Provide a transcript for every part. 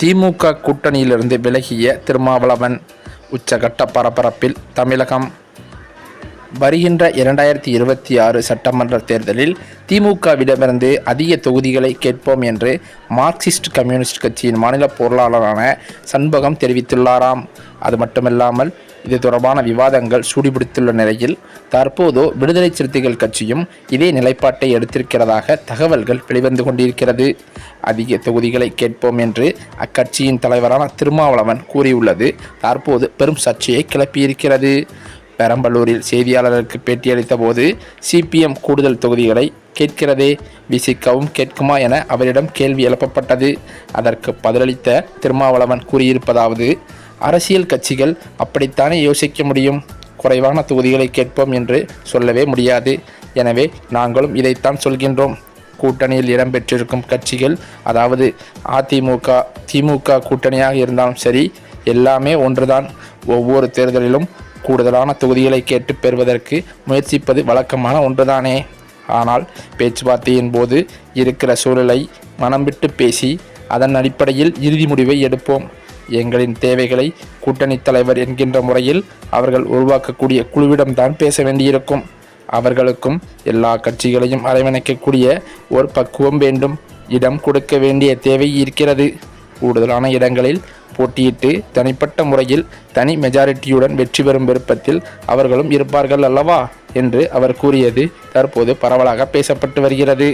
திமுக கூட்டணியிலிருந்து விலகிய திருமாவளவன். உச்சகட்ட பரபரப்பில் தமிழகம். வருகின்ற 2026 சட்டமன்ற தேர்தலில் திமுகவிடமிருந்து அதிக தொகுதிகளை கேட்போம் என்று மார்க்சிஸ்ட் கம்யூனிஸ்ட் கட்சியின் மாநில பொருளாளரான சண்பகம் தெரிவித்துள்ளாராம். அது மட்டுமல்லாமல் இது தொடர்பான விவாதங்கள் சூடுபிடித்துள்ள நிலையில் தற்போது விடுதலை சிறுத்தைகள் கட்சியும் இதே நிலைப்பாட்டை எடுத்திருக்கிறதாக தகவல்கள் வெளிவந்து கொண்டிருக்கிறது. அதிக தொகுதிகளை கேட்போம் என்று அக்கட்சியின் தலைவரான திருமாவளவன் கூறியுள்ளது தற்போது பெரும் சர்ச்சையை கிளப்பியிருக்கிறது. பெரம்பலூரில் செய்தியாளர்களுக்கு பேட்டியளித்த போது சிபிஎம் கூடுதல் தொகுதிகளை கேட்கிறதே, விசிக்கவும் கேட்குமா என அவரிடம் கேள்வி எழுப்பப்பட்டது. அதற்கு பதிலளித்த திருமாவளவன் கூறியிருப்பதாவது: அரசியல் கட்சிகள் அப்படித்தானே யோசிக்க முடியும், குறைவான தொகுதிகளை கேட்போம் என்று சொல்லவே முடியாது. எனவே நாங்களும் இதைத்தான் சொல்கின்றோம். கூட்டணியில் இடம்பெற்றிருக்கும் கட்சிகள், அதாவது அதிமுக திமுக கூட்டணியாக இருந்தாலும் சரி, எல்லாமே ஒன்றுதான். ஒவ்வொரு தேர்தலிலும் கூடுதலான தொகுதிகளை கேட்டு பெறுவதற்கு முயற்சிப்பது வழக்கமான ஒன்றுதானே. ஆனால் பேச்சுவார்த்தையின் போது இருக்கிற சூழலை மனம் விட்டு பேசி அதன் அடிப்படையில் இறுதி முடிவை எடுப்போம். எங்களின் தேவைகளை கூட்டணி தலைவர் என்கின்ற முறையில் அவர்கள் உருவாக்கக்கூடிய குழுவிடம்தான் பேச வேண்டியிருக்கும். அவர்களுக்கும் எல்லா கட்சிகளையும் அரவணைக்கக்கூடிய ஒரு பக்குவம் வேண்டும். இடம் கொடுக்க வேண்டிய தேவை இருக்கிறது. கூடுதலான இடங்களில் போட்டியிட்டு தனிப்பட்ட முறையில் தனி மெஜாரிட்டியுடன் வெற்றி பெறும் விருப்பத்தில் அவர்களும் இருப்பார்கள் அல்லவா என்று அவர் கூறியது தற்போது பரவலாக பேசப்பட்டு வருகிறது.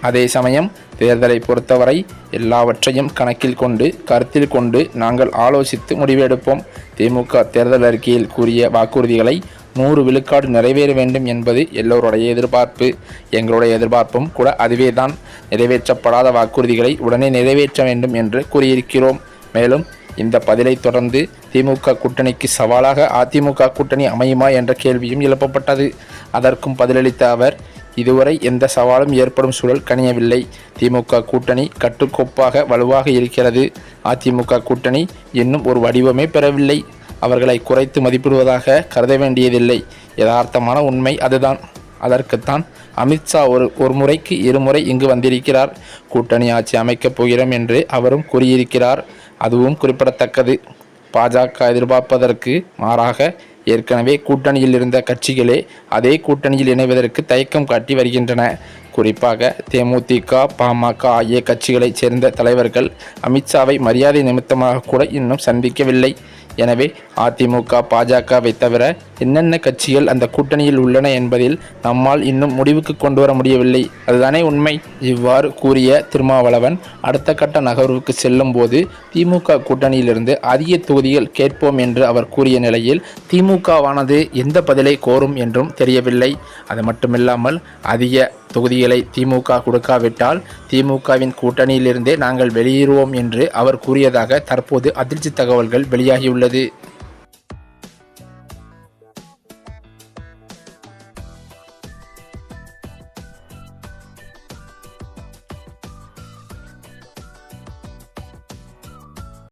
அதே சமயம் தேர்தலை பொறுத்தவரை எல்லாவற்றையும் கணக்கில் கொண்டு கருத்தில் கொண்டு நாங்கள் ஆலோசித்து முடிவெடுப்போம். திமுக தேர்தல் அறிக்கையில் கூறிய வாக்குறுதிகளை 100 விழுக்காடு நிறைவேற வேண்டும் என்பது எல்லோருடைய எதிர்பார்ப்பு. எங்களுடைய எதிர்பார்ப்பும் கூட அதுவேதான். நிறைவேற்றப்படாத வாக்குறுதிகளை உடனே நிறைவேற்ற வேண்டும் என்று கூறியிருக்கிறோம். மேலும் இந்த பதிலை தொடர்ந்து திமுக கூட்டணிக்கு சவாலாக அதிமுக கூட்டணி அமையுமா என்ற கேள்வியும் எழுப்பப்பட்டது. அதற்கும் பதிலளித்த அவர், இதுவரை எந்த சவாலும் ஏற்படும் சூழல் கனியவில்லை. திமுக கூட்டணி கட்டுக்கோப்பாக வலுவாக இருக்கிறது. அதிமுக கூட்டணி இன்னும் ஒரு வடிவமே பெறவில்லை. அவர்களை குறைத்து மதிப்பிடுவதாக கருத வேண்டியதில்லை. யதார்த்தமான உண்மை அதுதான். அதற்குத்தான் அமித்ஷா ஒரு முறைக்கு 2 முறை இங்கு வந்திருக்கிறார். கூட்டணி ஆட்சி அமைக்கப் போகிறோம் என்று அவரும் கூறியிருக்கிறார். அதுவும் குறிப்பிடத்தக்கது. பாஜக எதிர்பார்ப்பதற்கு மாறாக ஏற்கனவே கூட்டணியில் இருந்த கட்சிகளே அதே கூட்டணியில் இணைவதற்கு தயக்கம் காட்டி வருகின்றன. குறிப்பாக தேமுதிக, பாமக ஆகிய கட்சிகளைச் சேர்ந்த தலைவர்கள் அமித்ஷாவை மரியாதை நிமித்தமாக கூட இன்னும் சந்திக்கவில்லை. எனவே அதிமுக, பாஜகவை தவிர என்னென்ன கட்சிகள் அந்த கூட்டணியில் உள்ளன என்பதில் நம்மால் இன்னும் முடிவுக்கு கொண்டு வர முடியவில்லை. அதுதானே உண்மை. இவ்வாறு கூறிய திருமாவளவன் அடுத்த கட்ட நகர்வுக்கு செல்லும் போது திமுக கூட்டணியிலிருந்து அதிக தொகுதிகள் கேட்போம் என்று அவர் கூறிய நிலையில் திமுகவானது எந்த பதிலை கோரும் என்றும் தெரியவில்லை. அது மட்டுமில்லாமல் அதிக தொகுதிகளை திமுக கொடுக்காவிட்டால் திமுகவின் கூட்டணியிலிருந்தே நாங்கள் வெளியேறுவோம் என்று அவர் கூறியதாக தற்போது அதிர்ச்சி தகவல்கள் வெளியாகியுள்ளது.